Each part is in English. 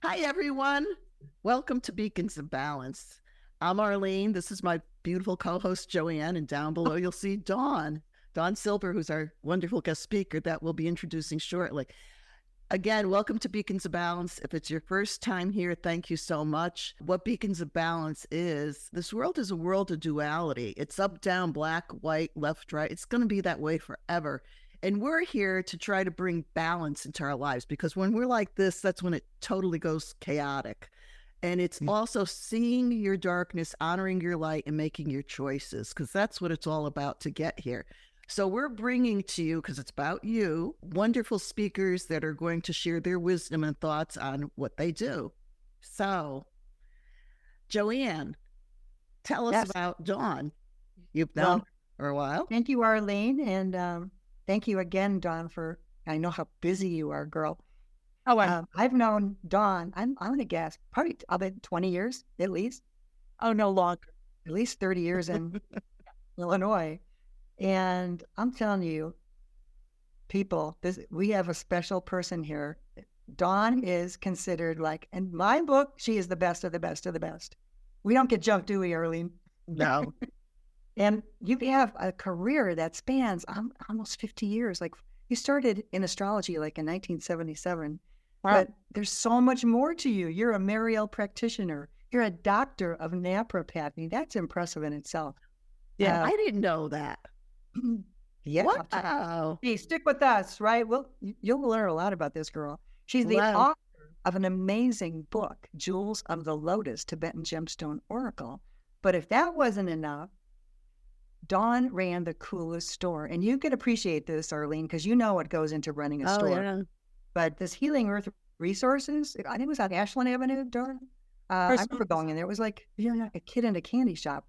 Hi, everyone. Welcome to Beacons of Balance. I'm Arlene. This is my beautiful co-host, Joanne, and down below you'll see Dawn Silver, who's our wonderful guest speaker that we'll be introducing shortly. Again, welcome to Beacons of Balance. If it's your first time here, thank you so much. What Beacons of Balance is, this world is a world of duality. It's up, down, black, white, left, right. It's going to be that way forever. And we're here to try to bring balance into our lives, because when we're like this, that's when it totally goes chaotic. And it's also seeing your darkness, honoring your light, and making your choices, because that's what it's all about to get here. So we're bringing to you, because it's about you, wonderful speakers that are going to share their wisdom and thoughts on what they do. So, Joanne, tell us about Dawn. You've known her for a while. Thank you, Arlene. And thank you again, Dawn, I know how busy you are, girl. I've known Dawn, I'm going to guess, probably about 20 years at least. Oh, no longer. At least 30 years in Illinois. And I'm telling you, people, we have a special person here. Dawn is considered in my book, she is the best of the best of the best. We don't get jumped, do we, Arlene? No. And you have a career that spans almost 50 years. You started in astrology in 1977. Wow. But there's so much more to you. You're a Mariel practitioner. You're a doctor of naprapathy. That's impressive in itself. Yeah, I didn't know that. Yeah. Wow. Hey, stick with us, right? Well, you'll learn a lot about this girl. She's the author of an amazing book, Jewels of the Lotus, Tibetan Gemstone Oracle. But if that wasn't enough, Dawn ran the coolest store. And you can appreciate this, Arlene, because you know what goes into running a store. Yeah. But this Healing Earth Resources, I think it was on Ashland Avenue, Dawn. I remember going in there. It was like a kid in a candy shop.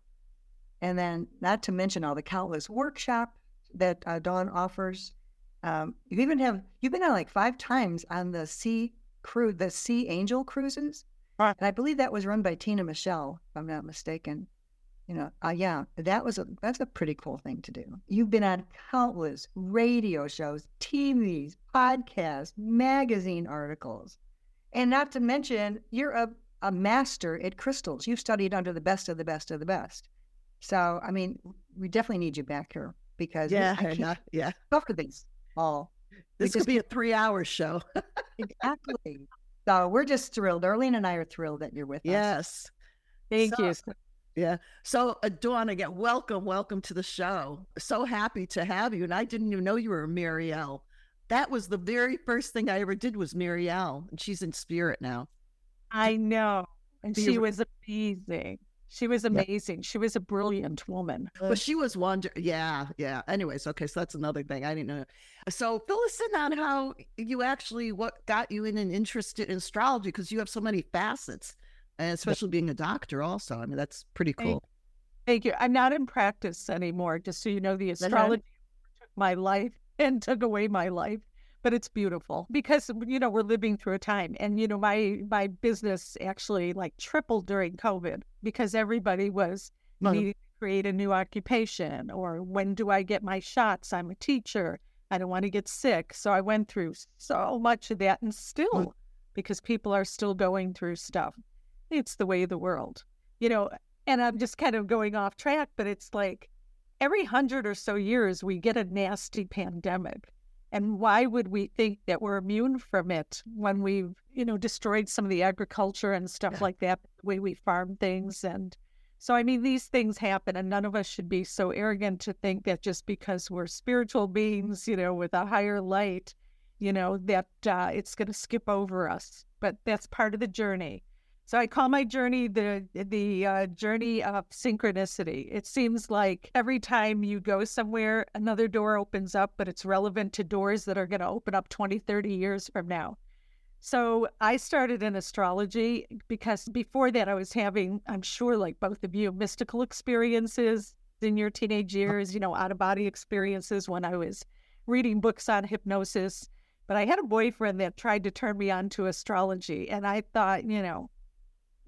And then, not to mention all the countless workshops that Dawn offers. You've been on 5 times on the Sea Angel cruises. Right. And I believe that was run by Tina Michelle, if I'm not mistaken. That's a pretty cool thing to do. You've been on countless radio shows, TVs, podcasts, magazine articles. And not to mention, you're a master at crystals. You've studied under the best of the best of the best. So, I mean, we definitely need you back here because cover these all. This could be a 3-hour show. Exactly. So we're just thrilled. Arlene and I are thrilled that you're with us. Yes. Thank you. Yeah. So, Dawn, again, welcome to the show. So happy to have you. And I didn't even know you were Mariel. That was the very first thing I ever did was Mariel. And she's in spirit now. I know. And she was amazing. She was amazing. Yeah. She was a brilliant woman. But she was Yeah. Anyways, okay, so that's another thing. I didn't know. So fill us in on how you what got you in and interested in astrology, because you have so many facets, and especially being a doctor also. I mean, that's pretty cool. Thank you. I'm not in practice anymore, just so you know. The astrology took my life and took away my life. But it's beautiful because, we're living through a time. And, my business actually tripled during COVID because everybody was needing to create a new occupation, or when do I get my shots? I'm a teacher. I don't want to get sick. So I went through so much of that, and still, because people are still going through stuff. It's the way of the world, and I'm just kind of going off track, but it's every 100 or so years we get a nasty pandemic. And why would we think that we're immune from it when we've, destroyed some of the agriculture and stuff like that, the way we farm things? And so, I mean, these things happen, and none of us should be so arrogant to think that just because we're spiritual beings, with a higher light, that it's going to skip over us. But that's part of the journey. So I call my journey the journey of synchronicity. It seems like every time you go somewhere, another door opens up, but it's relevant to doors that are going to open up 20, 30 years from now. So I started in astrology because before that I was having, I'm sure like both of you, mystical experiences in your teenage years, out-of-body experiences when I was reading books on hypnosis. But I had a boyfriend that tried to turn me on to astrology, and I thought,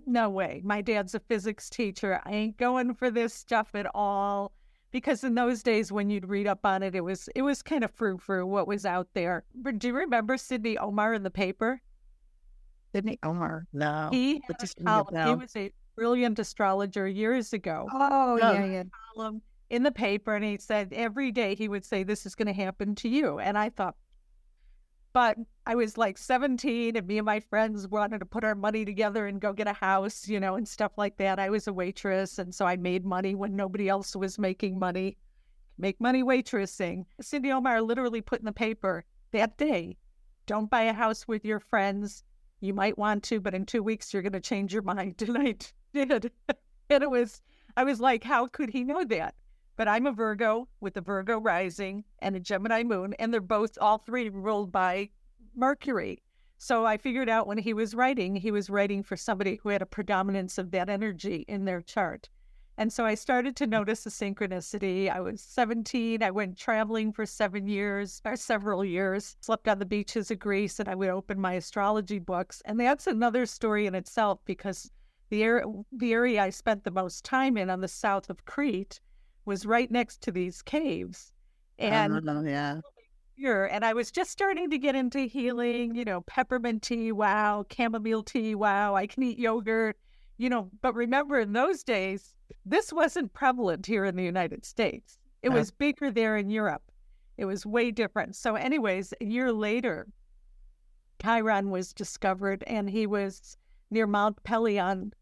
no way. My dad's a physics teacher. I ain't going for this stuff at all. Because in those days when you'd read up on it, it was kind of frou-frou what was out there. But do you remember Sidney Omar in the paper? Didn't he? Omar. No. He had a column. He was a brilliant astrologer years ago. Oh, yeah. Column in the paper, and he said every day he would say, "This is going to happen to you." And I thought, but I was like 17, and me and my friends wanted to put our money together and go get a house, and stuff like that. I was a waitress, and so I made money when nobody else was making money. Make money waitressing. Cindy Omar literally put in the paper that day, "Don't buy a house with your friends. You might want to, but in 2 weeks, you're going to change your mind." And I did. And I was like, how could he know that? But I'm a Virgo with a Virgo rising and a Gemini moon, and they're all three ruled by Mercury. So I figured out when he was writing for somebody who had a predominance of that energy in their chart. And so I started to notice the synchronicity. I was 17. I went traveling for several years, slept on the beaches of Greece, and I would open my astrology books. And that's another story in itself, because the area I spent the most time in on the south of Crete was right next to these caves. And and I was just starting to get into healing, peppermint tea, wow, chamomile tea, wow, I can eat yogurt, but remember in those days, this wasn't prevalent here in the United States. It was bigger there in Europe. It was way different. So anyways, a year later, Chiron was discovered, and he was near Mount Pelion,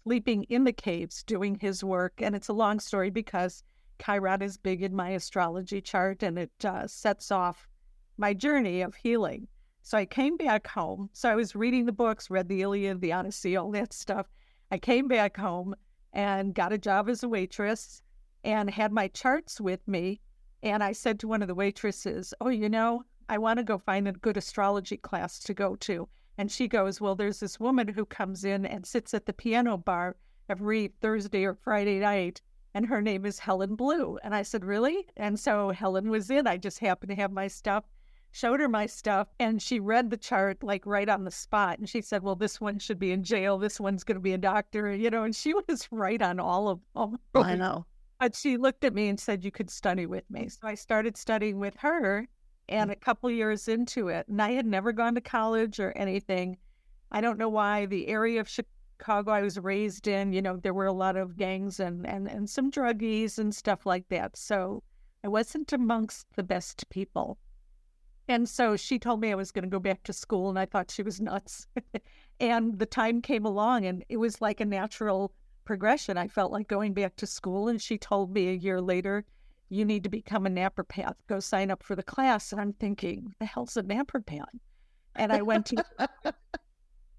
sleeping in the caves, doing his work. And it's a long story because Chiron is big in my astrology chart, and it sets off my journey of healing. So I came back home. So I was reading the books, read the Iliad, the Odyssey, all that stuff. I came back home and got a job as a waitress and had my charts with me. And I said to one of the waitresses, "Oh, I want to go find a good astrology class to go to." And she goes, "Well, there's this woman who comes in and sits at the piano bar every Thursday or Friday night, and her name is Helen Blue." And I said, "Really?" And so Helen was in. I just happened to have my stuff, showed her my stuff, and she read the chart like right on the spot. And she said, "Well, this one should be in jail. This one's going to be a doctor," and she was right on all of them. I know. But she looked at me and said, "You could study with me." So I started studying with her, and a couple years into it, and I had never gone to college or anything. I don't know why. The area of Chicago I was raised in, there were a lot of gangs and some druggies and stuff like that. So I wasn't amongst the best people. And so she told me I was going to go back to school, and I thought she was nuts. And the time came along, and it was like a natural progression. I felt like going back to school, and she told me a year later, "You need to become a naprapath. Go sign up for the class." And I'm thinking, what the hell's a naprapath? And I went to,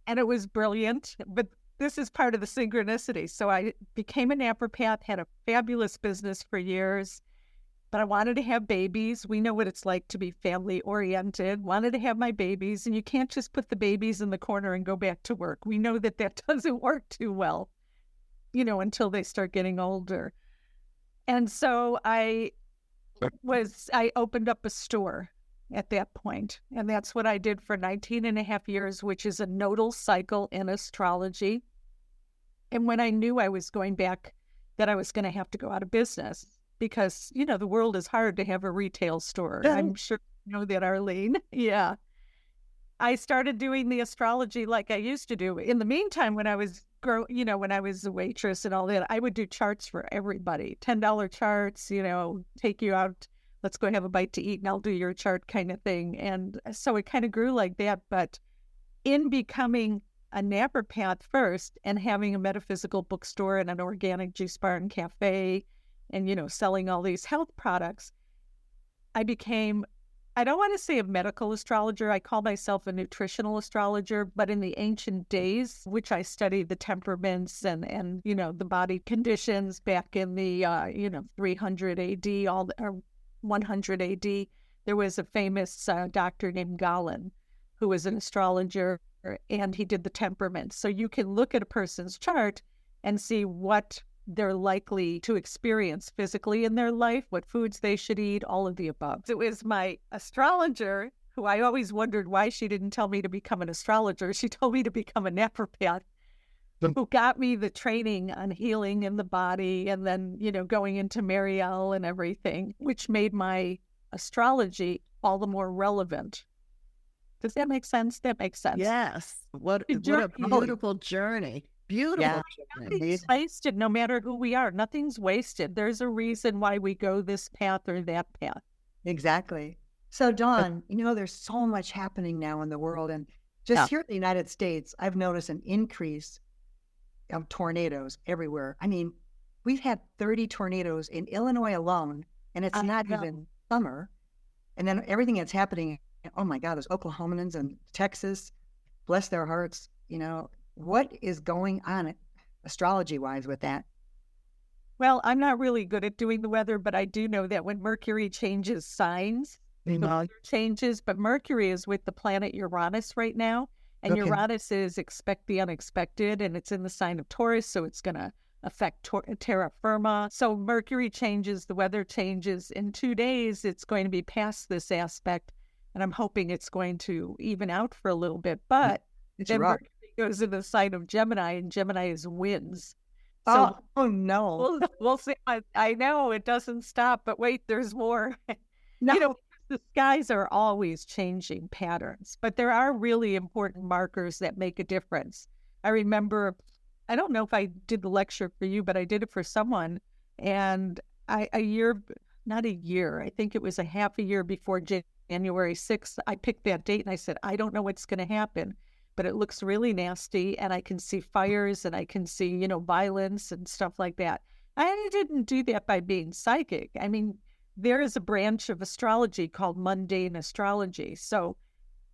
and it was brilliant. But this is part of the synchronicity. So I became a naprapath, had a fabulous business for years. But I wanted to have babies. We know what it's like to be family oriented. Wanted to have my babies. And you can't just put the babies in the corner and go back to work. We know that doesn't work too well, until they start getting older. And so I opened up a store at that point. And that's what I did for 19 and a half years, which is a nodal cycle in astrology. And when I knew I was going back, that I was going to have to go out of business, because, the world is hard to have a retail store. Yeah. I'm sure you know that, Arlene. Yeah. I started doing the astrology like I used to do. In the meantime, when I was when I was a waitress and all that, I would do charts for everybody. $10 charts, take you out, let's go have a bite to eat and I'll do your chart kind of thing. And so it kind of grew like that. But in becoming a naprapath first and having a metaphysical bookstore and an organic juice bar and cafe and, selling all these health products, I became, I don't want to say a medical astrologer. I call myself a nutritional astrologer, but in the ancient days, which I studied the temperaments and the body conditions back in the, 300 AD, or 100 AD, there was a famous doctor named Galen who was an astrologer, and he did the temperaments. So you can look at a person's chart and see what they're likely to experience physically in their life, what foods they should eat, all of the above. It was my astrologer, who I always wondered why she didn't tell me to become an astrologer. She told me to become a naprapath, who got me the training on healing in the body and then, going into Mariel and everything, which made my astrology all the more relevant. Does that make sense? That makes sense. Yes. What a beautiful journey. Beautiful journey. Nothing's wasted, no matter who we are. Nothing's wasted. There's a reason why we go this path or that path. Exactly. So, Dawn, there's so much happening now in the world. And just here in the United States, I've noticed an increase of tornadoes everywhere. I mean, we've had 30 tornadoes in Illinois alone, and it's not even summer. And then everything that's happening, oh my God, those Oklahomans and Texas, bless their hearts. What is going on astrology-wise with that? Well, I'm not really good at doing the weather, but I do know that when Mercury changes signs, the weather changes. But Mercury is with the planet Uranus right now, and Uranus is expect the unexpected, and it's in the sign of Taurus, so it's going to affect terra firma. So Mercury changes, the weather changes. In 2 days, it's going to be past this aspect, and I'm hoping it's going to even out for a little bit. But then Mercury goes into the sign of Gemini, and Gemini is winds. So, oh no. We'll see. I know it doesn't stop, but wait, there's more. No. The skies are always changing patterns, but there are really important markers that make a difference. I remember, I don't know if I did the lecture for you, but I did it for someone. And I think it was a half a year before January 6th, I picked that date and I said, I don't know what's going to happen, but it looks really nasty. And I can see fires and I can see, violence and stuff like that. I didn't do that by being psychic. I mean, there is a branch of astrology called mundane astrology. So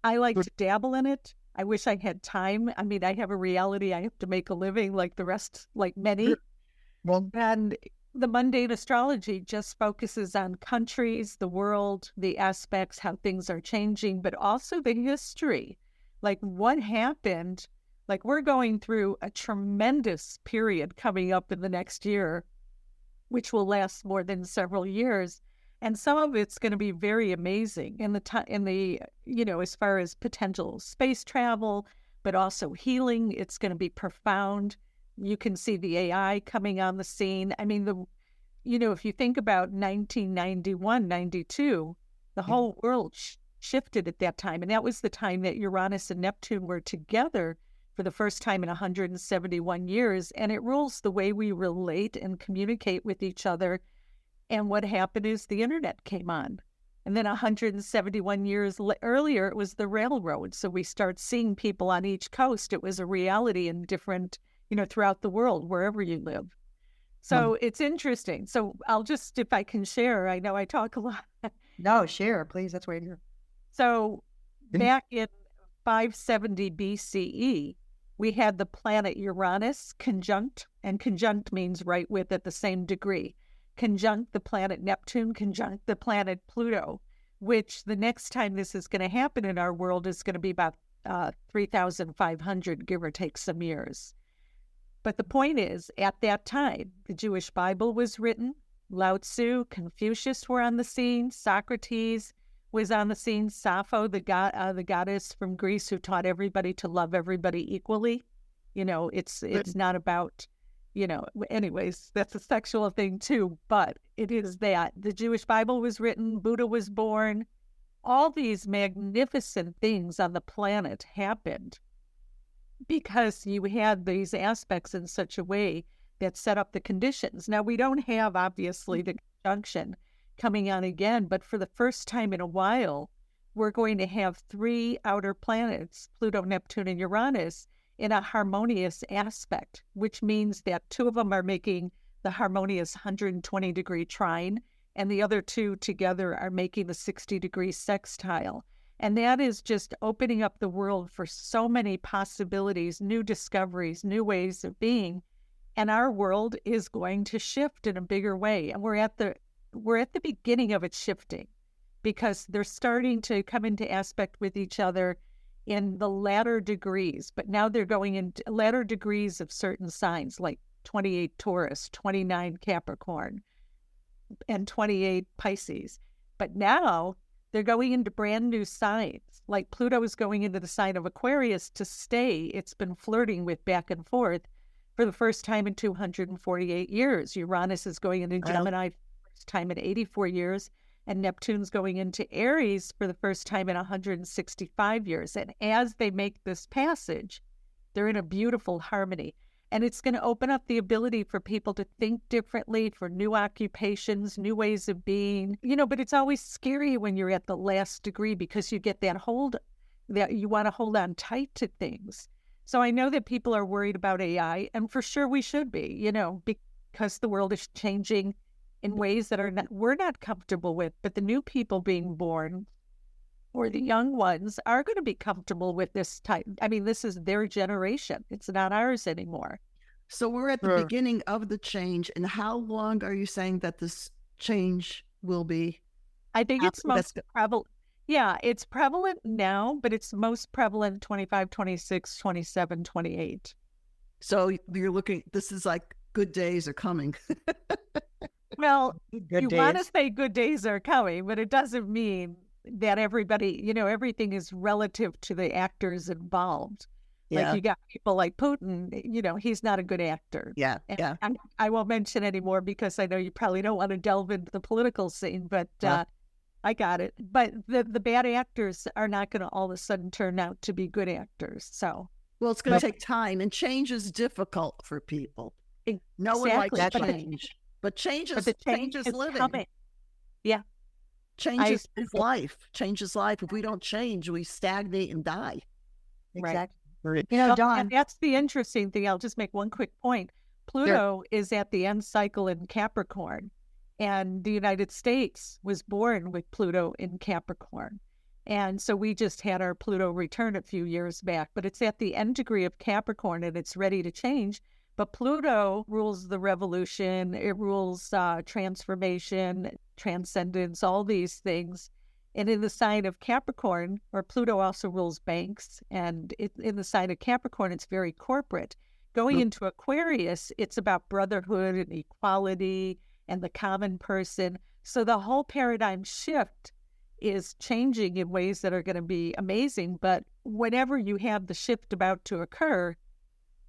I like to dabble in it. I wish I had time. I mean, I have a reality. I have to make a living like the rest, like many. And the mundane astrology just focuses on countries, the world, the aspects, how things are changing, but also the history. Like what happened, like we're going through a tremendous period coming up in the next year, which will last more than several years. And some of it's going to be very amazing in the as far as potential space travel, but also healing. It's going to be profound. You can see the AI coming on the scene. I mean, if you think about 1991, 92, the whole world shifted at that time. And that was the time that Uranus and Neptune were together for the first time in 171 years. And it rules the way we relate and communicate with each other. And what happened is the internet came on. And then 171 years earlier, it was the railroad. So we start seeing people on each coast. It was a reality in different, throughout the world, wherever you live. So it's interesting. So I'll just, if I can share, I know I talk a lot. No, share, please. That's why you're. So back in 570 BCE, we had the planet Uranus conjunct, and conjunct means right with at the same degree. Conjunct the planet Neptune, conjunct the planet Pluto, which the next time this is going to happen in our world is going to be about 3,500, give or take some years. But the point is, at that time, the Jewish Bible was written, Lao Tzu, Confucius were on the scene, Socrates was on the scene, Sappho, the goddess from Greece who taught everybody to love everybody equally. It's not about... anyways, that's a sexual thing too, but it is that. The Jewish Bible was written, Buddha was born. All these magnificent things on the planet happened because you had these aspects in such a way that set up the conditions. Now, we don't have, obviously, the conjunction coming on again, but for the first time in a while, we're going to have 3 outer planets, Pluto, Neptune, and Uranus, in a harmonious aspect, which means that 2 of them are making the harmonious 120-degree trine, and the other 2 together are making the 60-degree sextile. And that is just opening up the world for so many possibilities, new discoveries, new ways of being. And our world is going to shift in a bigger way. And we're at the beginning of it shifting because they're starting to come into aspect with each other in the latter degrees, but now they're going into latter degrees of certain signs like 28 Taurus, 29 Capricorn, and 28 Pisces. But now they're going into brand new signs, like Pluto is going into the sign of Aquarius to stay. It's been flirting with back and forth for the first time in 248 years. Uranus is going into Gemini for the first time in 84 years. and Neptune's going into Aries for the first time in 165 years. And as they make this passage, they're in a beautiful harmony. And it's going to open up the ability for people to think differently, for new occupations, new ways of being, but it's always scary when you're at the last degree because you get that hold, that you want to hold on tight to things. So I know that people are worried about AI, and for sure we should be, because the world is changing in ways that we're not comfortable with, but the new people being born or the young ones are going to be comfortable with this type. I mean, this is their generation. It's not ours anymore. So we're at the beginning of the change. And how long are you saying that this change will be? I think it's most prevalent. Yeah, it's prevalent now, but it's most prevalent 25, 26, 27, 28. So you're looking, this is like good days are coming. Well, you want to say good days are coming, but it doesn't mean that everybody, everything is relative to the actors involved. Yeah. Like you got people like Putin, he's not a good actor. Yeah, yeah. I won't mention anymore because I know you probably don't want to delve into the political scene, but I got it. But the bad actors are not going to all of a sudden turn out to be good actors. So, well, it's going to take time, and change is difficult for people. No one likes change, but change is living. Coming. Yeah. Change is life. Change is life. If we don't change, we stagnate and die. Exactly. Right. Dawn. And that's the interesting thing. I'll just make one quick point. Pluto is at the end cycle in Capricorn, and the United States was born with Pluto in Capricorn. And so we just had our Pluto return a few years back, but it's at the end degree of Capricorn and it's ready to change. But Pluto rules the revolution, it rules transformation, transcendence, all these things. And in the sign of Capricorn, or Pluto also rules banks, and in the sign of Capricorn, it's very corporate. Going into Aquarius, it's about brotherhood and equality and the common person. So the whole paradigm shift is changing in ways that are going to be amazing. But whenever you have the shift about to occur,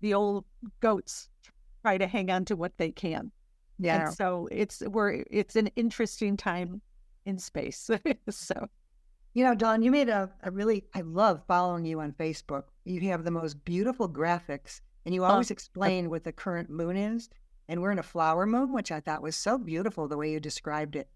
the old goats try to hang on to what they can. Yeah. And so it's an interesting time in space. So, Dawn, you made I love following you on Facebook. You have the most beautiful graphics, and you always explain what the current moon is. And we're in a flower moon, which I thought was so beautiful the way you described it.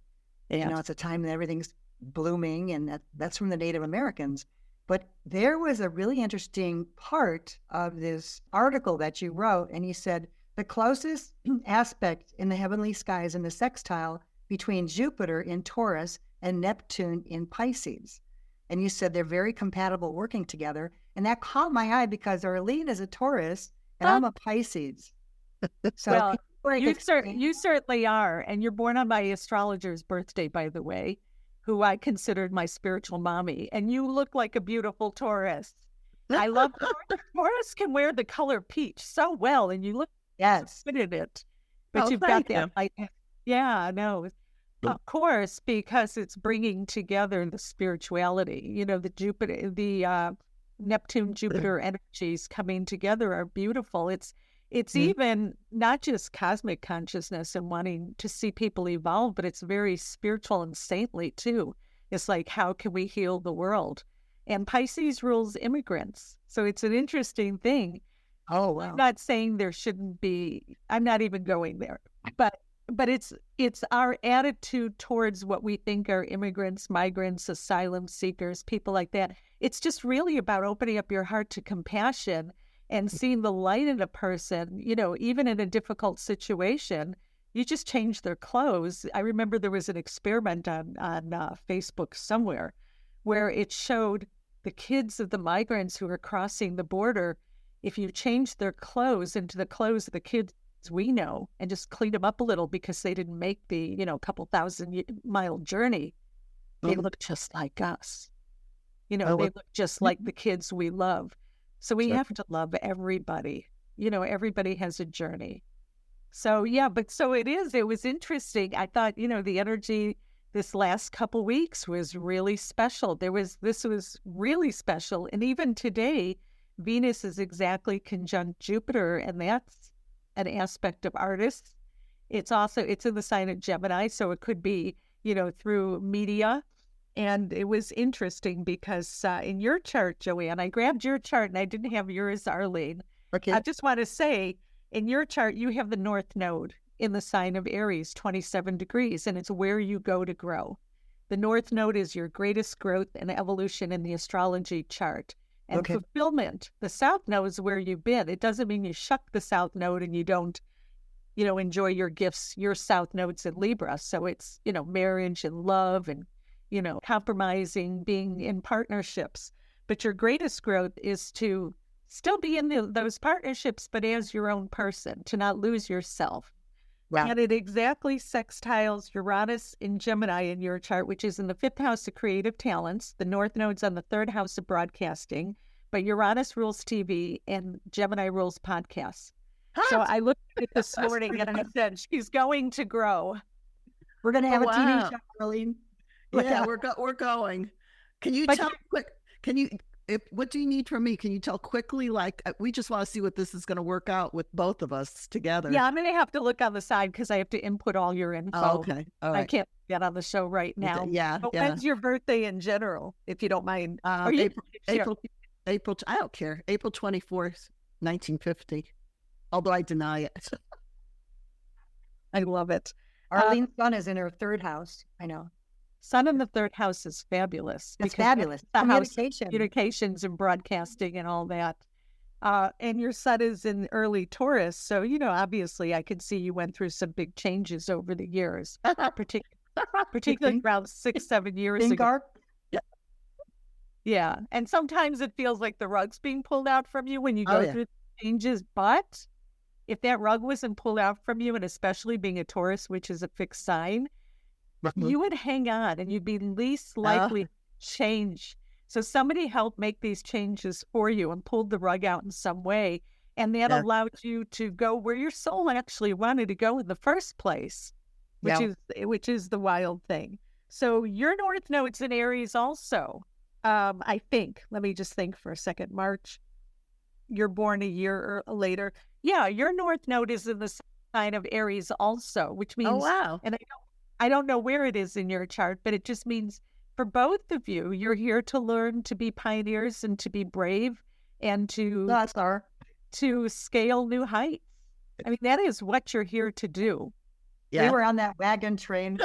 Yeah. It's a time that everything's blooming, and that's from the Native Americans. But there was a really interesting part of this article that you wrote, and you said the closest aspect in the heavenly skies in the sextile between Jupiter in Taurus and Neptune in Pisces. And you said they're very compatible working together. And that caught my eye because Arlene is a Taurus and I'm a Pisces. So well, you certainly are. And you're born on my astrologer's birthday, by the way, who I considered my spiritual mommy. And you look like a beautiful Taurus. I love Taurus can wear the color peach so well, and you look so good in it. But you've got that. Of course, because it's bringing together the spirituality. The Jupiter, the Neptune, Jupiter energies coming together are beautiful. It's even not just cosmic consciousness and wanting to see people evolve, but it's very spiritual and saintly too. It's like, how can we heal the world? And Pisces rules immigrants. So it's an interesting thing. Oh, wow. I'm not saying there shouldn't be, I'm not even going there, but it's our attitude towards what we think are immigrants, migrants, asylum seekers, people like that. It's just really about opening up your heart to compassion and seeing the light in a person, even in a difficult situation. You just change their clothes. I remember there was an experiment on Facebook somewhere where it showed the kids of the migrants who were crossing the border. If you change their clothes into the clothes of the kids we know and just clean them up a little because they didn't make the, couple 1,000-mile journey, they look just like us. They look just like the kids we love. So we have to love everybody. Everybody has a journey. So, it was interesting. I thought, the energy this last couple weeks was really special. This was really special. And even today, Venus is exactly conjunct Jupiter, and that's an aspect of artists. It's in the sign of Gemini, so it could be through media. And it was interesting because in your chart, Joanne, I grabbed your chart and I didn't have yours, Arlene. Okay. I just want to say, in your chart, you have the North Node in the sign of Aries, 27 degrees, and it's where you go to grow. The North Node is your greatest growth and evolution in the astrology chart. And fulfillment, the South Node is where you've been. It doesn't mean you shuck the South Node and you don't, enjoy your gifts. Your South Node's in Libra. So it's, marriage and love and, compromising, being in partnerships. But your greatest growth is to still be in those partnerships, but as your own person, to not lose yourself. Wow. And it exactly sextiles Uranus in Gemini in your chart, which is in the 5th house of creative talents. The North Node's on the 3rd house of broadcasting, but Uranus rules TV and Gemini rules podcasts. So I looked at it this morning and I said, she's going to grow. We're going to have a TV show, Arlene. Yeah, we're going. Can you tell quick? What do you need from me? Can you tell quickly? Like, we just want to see what this is going to work out with both of us together. Yeah, I'm going to have to look on the side because I have to input all your info. Oh, okay. All right. I can't get on the show right now. Yeah. But when's your birthday in general, if you don't mind? April, I don't care. April 24th, 1950. Although I deny it. I love it. Arlene's sun is in her 3rd house. I know. Sun in the 3rd house is fabulous. It's fabulous. Communications and broadcasting and all that. And your sun is in early Taurus. So, obviously I could see you went through some big changes over the years, particularly around 6-7 years ago. Yeah. And sometimes it feels like the rug's being pulled out from you when you go through changes. But if that rug wasn't pulled out from you, and especially being a Taurus, which is a fixed sign, you would hang on and you'd be least likely to change. So somebody helped make these changes for you and pulled the rug out in some way. And that allowed you to go where your soul actually wanted to go in the first place, which is the wild thing. So your North Node's in Aries also. I think, let me just think for a second, March, you're born a year later. Yeah, your North Node is in the sign of Aries also, which means, and I don't know where it is in your chart, but it just means for both of you, you're here to learn to be pioneers and to be brave and to scale new heights. I mean, that is what you're here to do. Yeah. We were on that wagon train.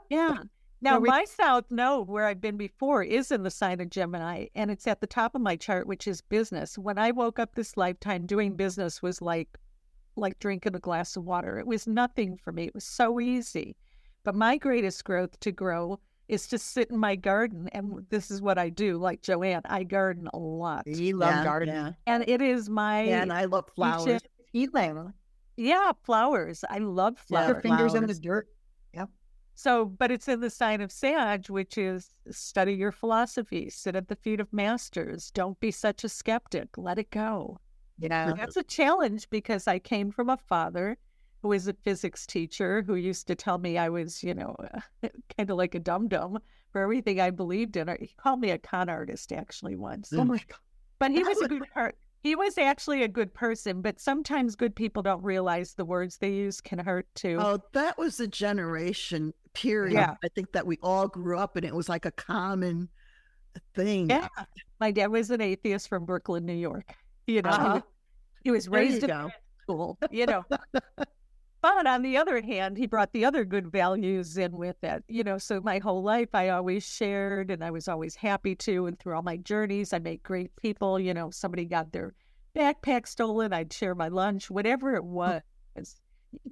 Yeah. Now, my South Node, where I've been before, is in the sign of Gemini, and it's at the top of my chart, which is business. When I woke up this lifetime, doing business was like drinking a glass of water. It was nothing for me. It was so easy. But my greatest growth to grow is to sit in my garden. And this is what I do. Like Joanne, I garden a lot. You love gardening. Yeah. And it is my... Yeah, and I love flowers. Yeah, flowers. I love flowers. Your fingers in the dirt. Yep. So, but it's in the sign of Sag, which is study your philosophy, sit at the feet of masters. Don't be such a skeptic. Let it go. That's a challenge because I came from a father who is a physics teacher who used to tell me I was, kind of like a dum-dum for everything I believed in. He called me a con artist actually once. Oh my God. But he was a good he was actually a good person, but sometimes good people don't realize the words they use can hurt too. Oh, that was a generation period. Yeah. I think that we all grew up and it was like a common thing. Yeah. My dad was an atheist from Brooklyn, New York. He was raised in school, But on the other hand, he brought the other good values in with it, so my whole life I always shared and I was always happy to. And through all my journeys, I met great people. Somebody got their backpack stolen, I'd share my lunch, whatever it was.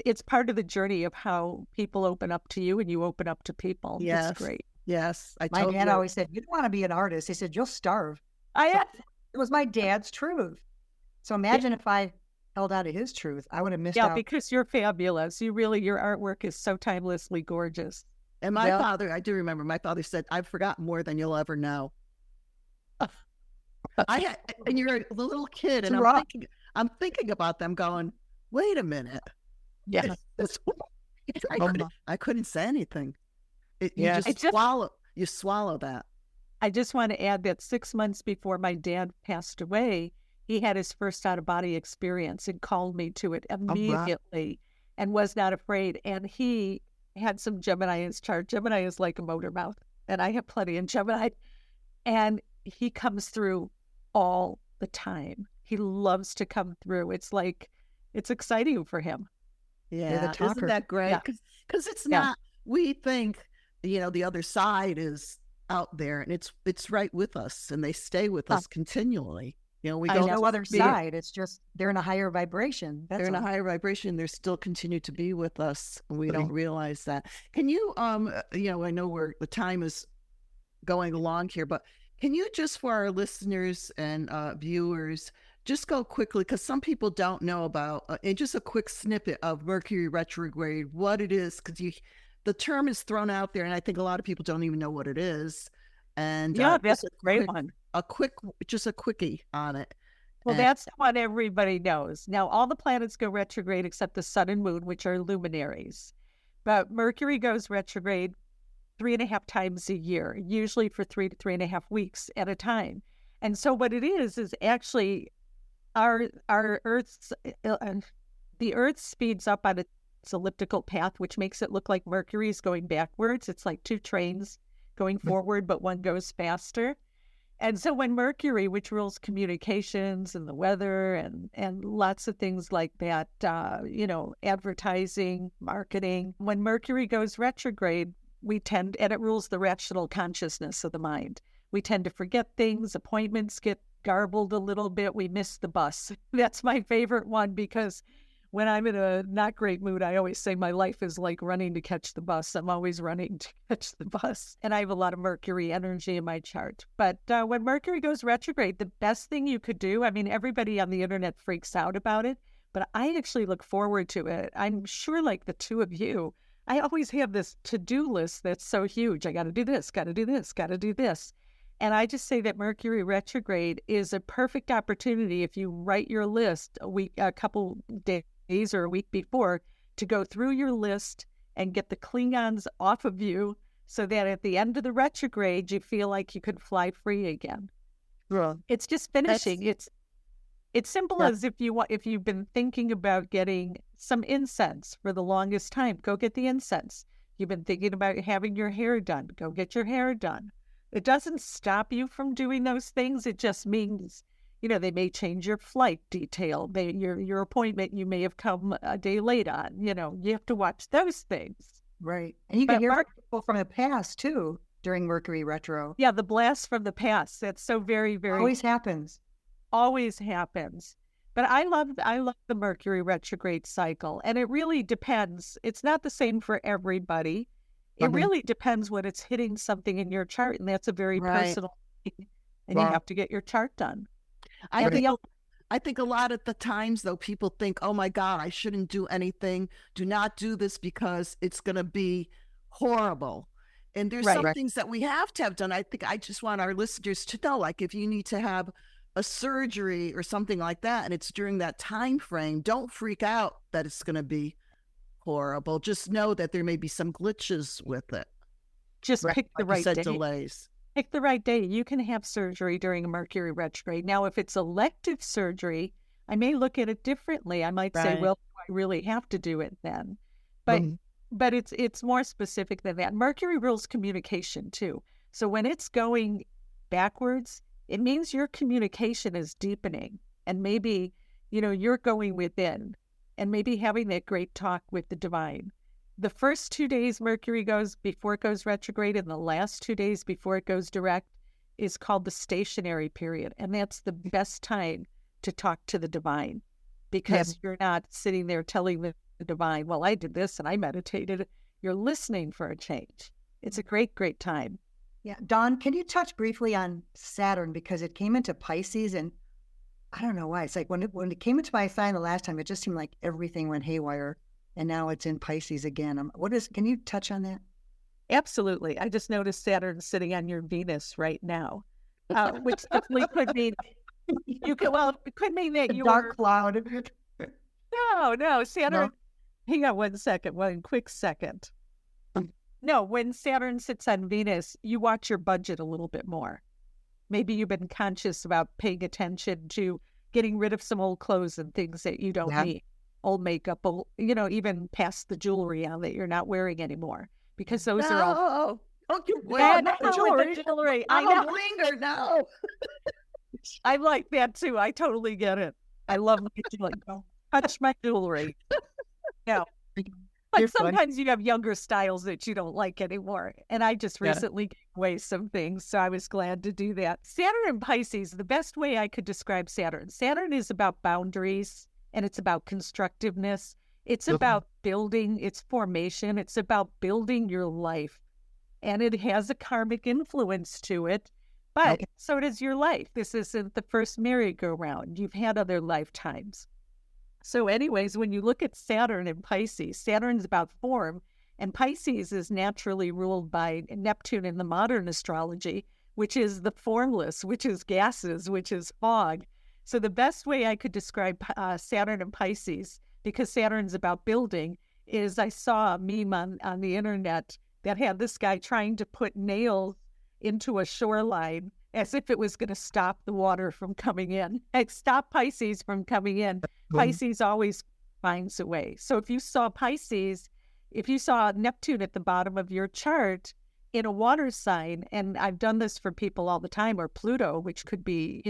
It's part of the journey of how people open up to you and you open up to people. Yes. It's great. Yes. My dad always said, you don't want to be an artist. He said, you'll starve. It was my dad's truth. So imagine if I held out of his truth, I would have missed out. Yeah, because you're fabulous. Your artwork is so timelessly gorgeous. And my father, I do remember, my father said, I've forgotten more than you'll ever know. And you're a little kid, and I'm thinking about them going, wait a minute. Yeah. I couldn't say anything. You swallow that. I just want to add that 6 months before my dad passed away, he had his first out-of-body experience and called me to it immediately and was not afraid. And he had some Gemini in his chart. Gemini is like a motor mouth, and I have plenty in Gemini. And he comes through all the time. He loves to come through. It's like, it's exciting for him. Yeah, isn't that great? Because it's not, we think, the other side is out there, and it's right with us, and they stay with us continually. We don't know other side. It's just they're in a higher vibration. They're in a higher vibration. They still continue to be with us, and we don't realize that. Can you, I know the time is going along here, but can you just, for our listeners and viewers, just go quickly, because some people don't know about, and just a quick snippet of Mercury retrograde, what it is, because the term is thrown out there, and I think a lot of people don't even know what it is. And that's a great one. Just a quickie on it. Well, that's what everybody knows. Now, all the planets go retrograde except the sun and moon, which are luminaries. But Mercury goes retrograde 3.5 times a year, usually for 3 to 3.5 weeks at a time. And so what it is actually our Earth's, the Earth speeds up on its elliptical path, which makes it look like Mercury is going backwards. It's like two trains going forward, but one goes faster. And so when Mercury, which rules communications and the weather and lots of things like that, advertising, marketing, when Mercury goes retrograde, and it rules the rational consciousness of the mind. We tend to forget things, appointments get garbled a little bit, we miss the bus. That's my favorite one, because when I'm in a not great mood, I always say my life is like running to catch the bus. I'm always running to catch the bus. And I have a lot of Mercury energy in my chart. But when Mercury goes retrograde, the best thing you could do, everybody on the internet freaks out about it, but I actually look forward to it. I'm sure, like the two of you, I always have this to-do list that's so huge. I got to do this, got to do this, got to do this. And I just say that Mercury retrograde is a perfect opportunity, if you write your list a couple days or a week before, to go through your list and get the Klingons off of you, so that at the end of the retrograde, you feel like you could fly free again. Well, it's just finishing. It's simple as if you've been thinking about getting some incense for the longest time, go get the incense. You've been thinking about having your hair done, go get your hair done. It doesn't stop you from doing those things. It just means, they may change your flight detail. Your appointment, you may have come a day late on. You have to watch those things. Right. And you can hear people from the past, too, during Mercury retro. Yeah, the blast from the past. That's so very, very... Always happens. Always happens. But I love the Mercury retrograde cycle. And it really depends. It's not the same for everybody. It really depends when it's hitting something in your chart. And that's a very personal thing. And you have to get your chart done. I think a lot of the times, though, people think, oh, my God, I shouldn't do anything. Do not do this because it's going to be horrible. And there's some things that we have to have done. I think I just want our listeners to know, like, if you need to have a surgery or something like that, and it's during that time frame, don't freak out that it's going to be horrible. Just know that there may be some glitches with it. Just pick the right day. Delays. Pick the right day. You can have surgery during a Mercury retrograde. Now, if it's elective surgery, I may look at it differently. I might say, well, do I really have to do it then? But it's more specific than that. Mercury rules communication too. So when it's going backwards, it means your communication is deepening, and maybe, you're going within and maybe having that great talk with the divine. The first 2 days Mercury goes before it goes retrograde, and the last 2 days before it goes direct is called the stationary period. And that's the best time to talk to the divine, because you're not sitting there telling the divine, well, I did this and I meditated. You're listening for a change. It's a great, great time. Yeah. Dawn, can you touch briefly on Saturn? Because it came into Pisces, and I don't know why. It's like when it came into my sign the last time, it just seemed like everything went haywire. And now it's in Pisces again. Can you touch on that? Absolutely. I just noticed Saturn sitting on your Venus right now, which definitely could mean it could mean that you dark cloud. No, Saturn. No? Hang on one quick second. No, when Saturn sits on Venus, you watch your budget a little bit more. Maybe you've been conscious about paying attention to getting rid of some old clothes and things that you don't need. old makeup, even past the jewelry on that you're not wearing anymore, because those are all. Oh, you not the jewelry. I'm a blinger now. I like that too. I totally get it. I love like, don't touch my jewelry. No. But sometimes you have younger styles that you don't like anymore. And I just recently gave away some things, so I was glad to do that. Saturn and Pisces, the best way I could describe Saturn. Saturn is about boundaries, and it's about constructiveness. It's about building, it's formation. It's about building your life. And it has a karmic influence to it. But so does your life. This isn't the first merry-go-round. You've had other lifetimes. So anyways, when you look at Saturn and Pisces, Saturn's about form, and Pisces is naturally ruled by Neptune in the modern astrology, which is the formless, which is gases, which is fog. So the best way I could describe Saturn and Pisces, because Saturn's about building, is I saw a meme on the internet that had this guy trying to put nails into a shoreline as if it was going to stop the water from coming in. Like, stop Pisces from coming in. Pisces always finds a way. So if you saw Pisces, if you saw Neptune at the bottom of your chart in a water sign, and I've done this for people all the time, or Pluto, which could be,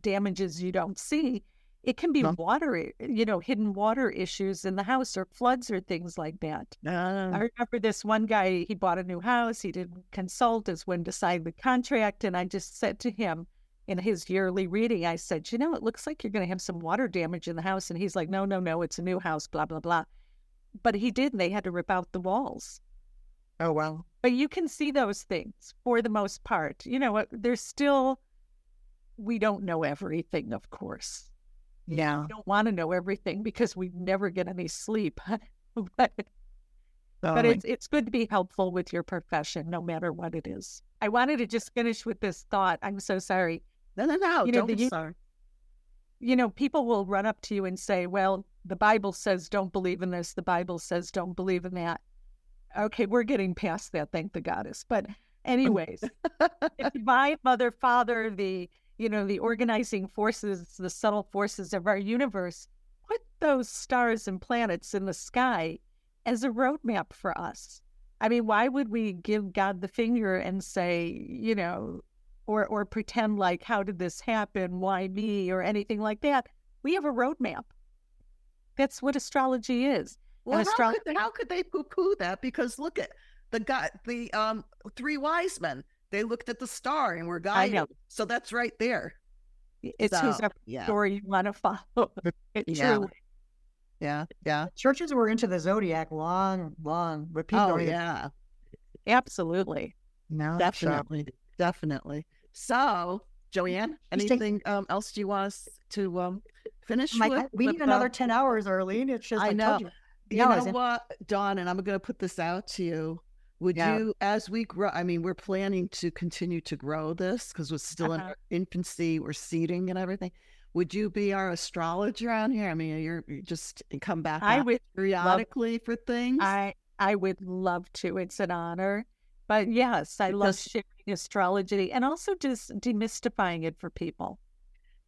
damages you don't see, it can be water, hidden water issues in the house, or floods, or things like that. I remember this one guy, he bought a new house. He didn't consult as when to sign the contract. And I just said to him in his yearly reading, I said, it looks like you're going to have some water damage in the house. And he's like, no, it's a new house, blah, blah, blah. But he did, and they had to rip out the walls. Oh, wow. But you can see those things for the most part. There's still, we don't know everything, of course. Yeah. We don't want to know everything because we never get any sleep. but it's good to be helpful with your profession, no matter what it is. I wanted to just finish with this thought. I'm so sorry. No, don't be sorry. People will run up to you and say, well, the Bible says don't believe in this. The Bible says don't believe in that. Okay, we're getting past that, thank the goddess. But anyways, the divine mother, father, the organizing forces, the subtle forces of our universe, put those stars and planets in the sky as a roadmap for us. I mean, why would we give God the finger and say, or pretend like, how did this happen? Why me? Or anything like that? We have a roadmap. That's what astrology is. Well, how could they poo-poo that? Because look at the three wise men. They looked at the star and were guided. I know. So that's right there. It's whoever story you want to follow. Truly. Yeah. Churches were into the zodiac long, but people absolutely. No, definitely. So, Joanne, anything else you want us to finish with? We need another 10 hours, Arlene. It's just, I know. You know what, Dawn, and I'm going to put this out to you. Would you, as we grow, I mean, we're planning to continue to grow this because we're still in our infancy, we're seeding and everything. Would you be our astrologer on here? I mean, you're just come back periodically for things. I would love to. It's an honor. But yes, I love sharing astrology and also just demystifying it for people.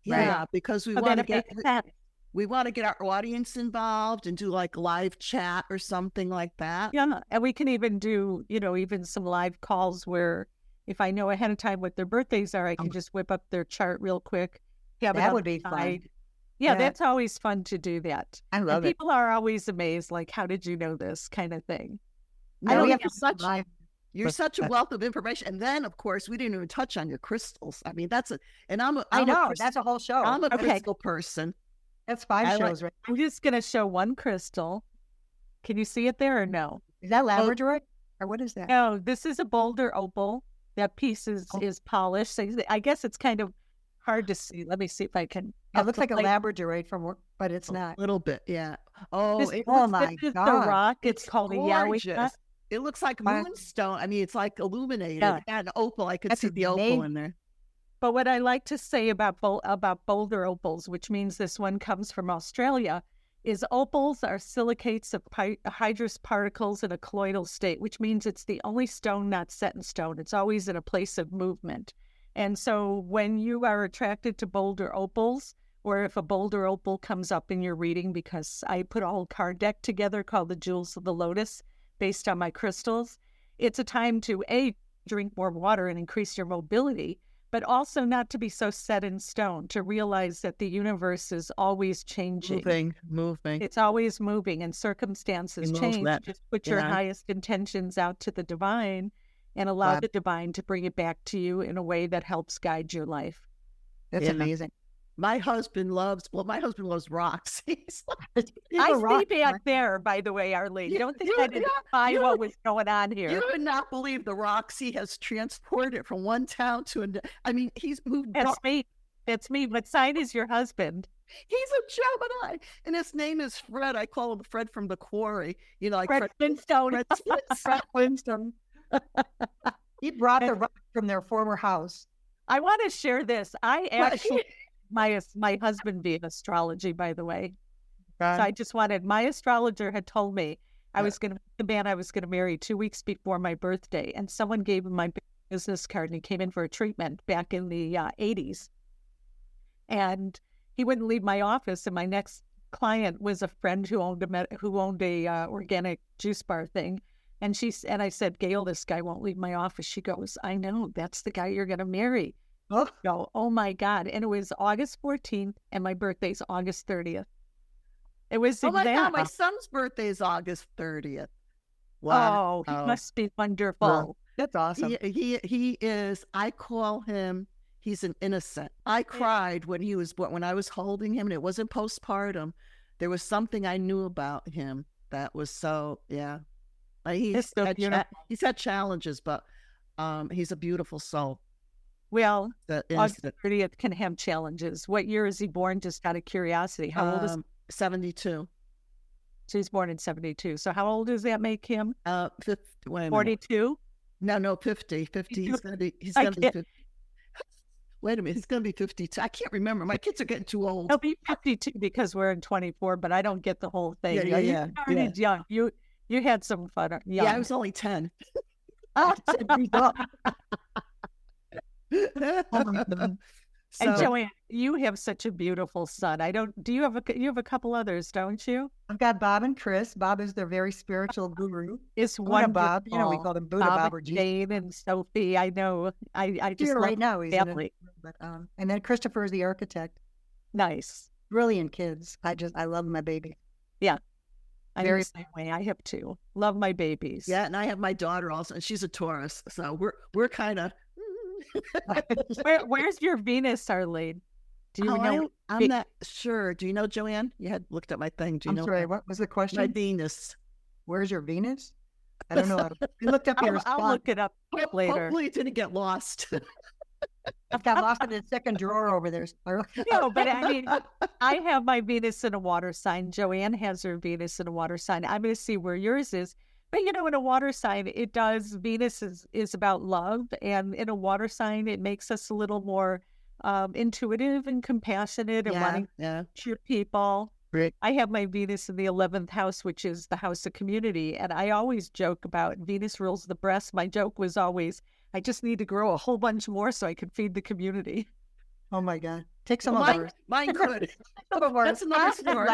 Yeah, right? Because we want to get our audience involved and do like live chat or something like that. Yeah, and we can even do, even some live calls where if I know ahead of time what their birthdays are, I can just whip up their chart real quick. That would be fun. Yeah, that's always fun to do that. I love it. People are always amazed, like, how did you know this kind of thing? You're such a wealth of information. And then, of course, we didn't even touch on your crystals. I mean, that's a whole show. I'm a crystal person. That's 5 shows, right? I'm just going to show one crystal. Can you see it there or no? Is that labradorite? Or what is that? No, this is a Boulder Opal. That piece is polished. So I guess it's kind of hard to see. Let me see if I can. It looks like a labradorite but it's not. A little bit, yeah. My God. The rock. It's called a Yowie. It looks like moonstone. I mean, it's like illuminated. Yeah, an opal. I could see the opal in there. But what I like to say about Boulder opals, which means this one comes from Australia, is opals are silicates of hydrous particles in a colloidal state, which means it's the only stone not set in stone. It's always in a place of movement. And so when you are attracted to Boulder opals, or if a Boulder Opal comes up in your reading, because I put a whole card deck together called the Jewels of the Lotus based on my crystals. It's a time to, A, drink more water and increase your mobility, but also not to be so set in stone, to realize that the universe is always changing. Moving. It's always moving, and circumstances change. Just put your highest intentions out to the divine and allow the divine to bring it back to you in a way that helps guide your life. That's amazing. My husband loves rocks. I see back there, by the way, Arlene. You don't think I didn't find what was going on here? You would not believe the rocks he has transported from one town to another. I mean, he's moved. That's me. That's me. What sign is your husband? He's a Gemini, and his name is Fred. I call him Fred from the Quarry. You know, like Fred Flintstone. Fred Flintstone. He brought the rock from their former house. I want to share this. I actually... My husband being astrology, by the way. So I just wanted, my astrologer had told me I was going to, the man I was going to marry 2 weeks before my birthday. And someone gave him my business card and he came in for a treatment back in the 80s. And he wouldn't leave my office. And my next client was a friend who owned a organic juice bar thing. And I said, Gail, this guy won't leave my office. She goes, I know, that's the guy you're going to marry. Oh my God. And it was August 14th and my birthday's August 30th. It was my God, my son's birthday is August 30th. Wow. Oh, he must be wonderful. Well, that's awesome. He is, I call him, he's an innocent. I cried when I was holding him, and it wasn't postpartum. There was something I knew about him that was so, yeah. He's had challenges, but he's a beautiful soul. Well, August 30th can have challenges. What year is he born? Just out of curiosity. How old is he? 72. So he's born in 72. So how old does that make him? 42? No, 50. 50. He's going to be 50. Wait a minute. He's going to be 52. I can't remember. My kids are getting too old. He'll be 52 because we're in 24, but I don't get the whole thing. Yeah. You started young. You had some fun young. Yeah, I was only 10. And Joanne, you have such a beautiful son. Do you have a couple others, don't you? I've got Bob and Chris. Bob is their very spiritual guru. It's wonderful. Bob, you know, we call them Buddha Bob or Jane and Sophie. I know. I just love right now he's family. And then Christopher is the architect. Nice. Brilliant kids. I love my baby. Yeah. I'm the same way. I have two. Love my babies. Yeah, and I have my daughter also, and she's a Taurus. So we're kind of Where's your Venus, Arlene? Do you know? I'm not sure. Do you know, Joanne? You had looked at my thing. Do you know? Sorry, what was the question? My Venus. Where's your Venus? I don't know. You looked up your I'll look it up later. Hopefully it didn't get lost. I've got lost in the second drawer over there. No, but I mean, I have my Venus in a water sign. Joanne has her Venus in a water sign. I'm going to see where yours is. But, you know, in a water sign, Venus is about love. And in a water sign, it makes us a little more intuitive and compassionate and wanting to cheer people. Great. I have my Venus in the 11th house, which is the house of community. And I always joke about Venus rules the breast. My joke was always, I just need to grow a whole bunch more so I can feed the community. Oh, my God. Take some of ours. Mine could. That's another story.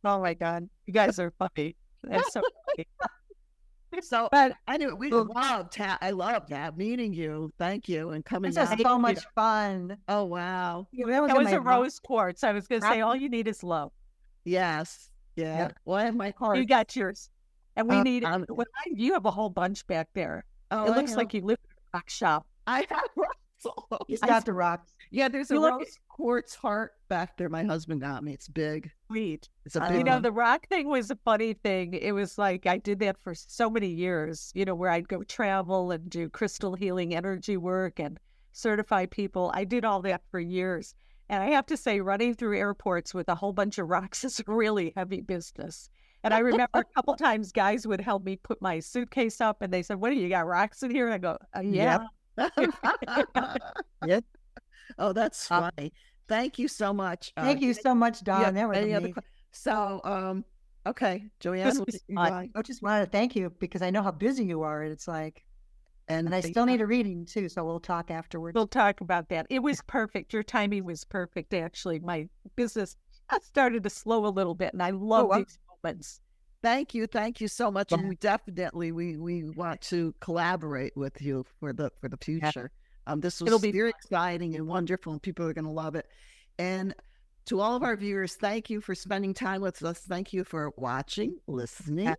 Oh, my God. You guys are funny. That's so funny. So, but anyway, I loved meeting you. Thank you. And coming out. This is so much fun. Oh, wow. That was a rose quartz. I was going to say, all you need is love. Yes. Yeah. Well, I have my heart. You got yours. And we need it. You have a whole bunch back there. Oh, it looks like you live in a rock shop. I have rocks. He's got the rocks. Yeah, there's a rose quartz heart back there. My husband got me. It's big. Sweet. It's a big one. The rock thing was a funny thing. It was like I did that for so many years, where I'd go travel and do crystal healing energy work and certify people. I did all that for years. And I have to say, running through airports with a whole bunch of rocks is really heavy business. And I remember a couple times guys would help me put my suitcase up and they said, "What do you got, rocks in here?" And I go, yeah. Yep. Oh, that's funny. Thank you so much. Thank you so much, Dawn. That was amazing. So, okay, Joanne. I just wanted to thank you because I know how busy you are. And it's like, And I still need a reading too, so we'll talk afterwards. We'll talk about that. It was perfect. Your timing was perfect, actually. My business started to slow a little bit, and I love these moments. Thank you so much. And we definitely we want to collaborate with you for the future. This was very exciting and wonderful, and people are going to love it. And to all of our viewers, thank you for spending time with us. Thank you for watching, listening.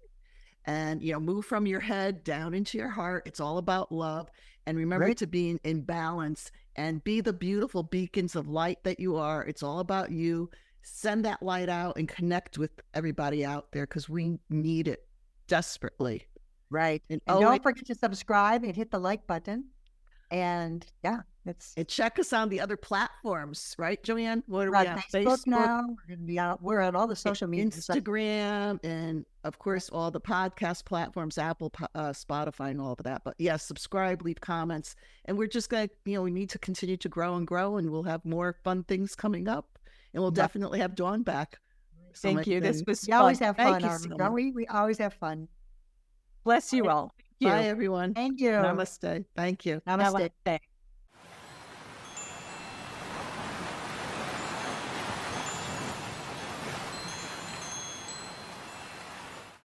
And, move from your head down into your heart. It's all about love. And remember to be in balance and be the beautiful beacons of light that you are. It's all about you. Send that light out and connect with everybody out there, because we need it desperately. Right. And don't forget to subscribe and hit the like button. And and check us on the other platforms, right, Joanne? What are we on? Facebook now. We're going to be out. We're on all the social media, Instagram, and of course all the podcast platforms, Apple, Spotify, and all of that. But yes, subscribe, leave comments, and we're just going to, we need to continue to grow, and we'll have more fun things coming up, and we'll definitely have Dawn back. Thank you. This was fun. We always have fun. We always have fun. Bless you all. Bye, everyone. Thank you. Namaste. Thank you. Namaste. Namaste.